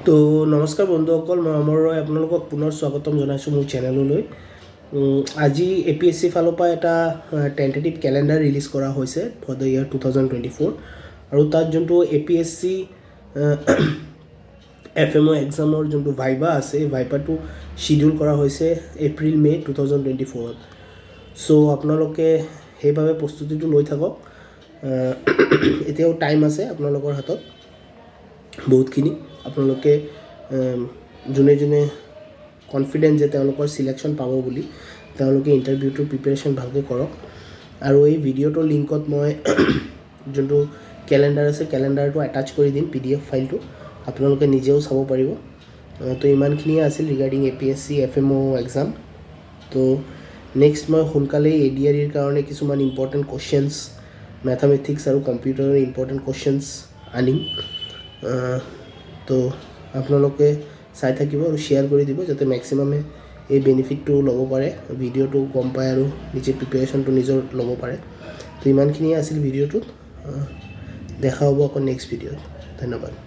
তো নমস্কাৰ বন্ধুসকল, মই অমৰ ৰয় আপোনালোকক পুনৰ স্বাগতম জনাইছোঁ মোৰ চেনেললৈ। আজি APSC ফালৰ পৰা এটা টেণ্টেটিভ কেলেণ্ডাৰ ৰিলিজ কৰা হৈছে ফৰ দ্য ইয়াৰ 2024 আৰু তাত যোনটো APSC FMO এক্সামৰ যোনটো ভাইবা আছে, এই ভাইবাটো শ্বিডিউল কৰা হৈছে এপ্ৰিল-মে 2024। চ' আপোনালোকে সেইভাৱে প্ৰস্তুতিটো লৈ থাকক। এতিয়াও টাইম আছে আপোনালোকৰ হাতত বহুতখিনি। আপোনালোকে যোনে যোনে কনফিডেণ্ট যে তেওঁলোকৰ চিলেকশ্যন পাব বুলি, তেওঁলোকে ইণ্টাৰভিউটোৰ প্ৰিপেৰেশ্যন ভালকৈ কৰক। আৰু এই ভিডিঅ'টোৰ লিংকত মই যোনটো কেলেণ্ডাৰ আছে, কেলেণ্ডাৰটো এটাচ কৰি দিম PDF ফাইলটো, আপোনালোকে নিজেও চাব পাৰিব। তো ইমানখিনিয়ে আছিল ৰিগাৰ্ডিং APSC FMO এক্সাম। তো নেক্সট মই সোনকালেই ADREৰ কাৰণে কিছুমান ইম্পৰ্টেণ্ট কুৱেশ্যনছ, মেথামেটিক্স আৰু কম্পিউটাৰৰ ইম্পৰ্টেণ্ট কুৱেশ্যনছ আনিম। তো আপোনালোকে চাই থাকিব আৰু শ্বেয়াৰ কৰি দিব যাতে মেক্সিমামে এই বেনিফিটটো ল'ব পাৰে, ভিডিঅ'টো গম পায় আৰু নিজে প্ৰিপেৰেশ্যনটো নিজৰ ল'ব পাৰে। তো ইমানখিনিয়ে আছিল ভিডিঅ'টোত। দেখা হ'ব আকৌ নেক্সট ভিডিঅ'ত। ধন্যবাদ।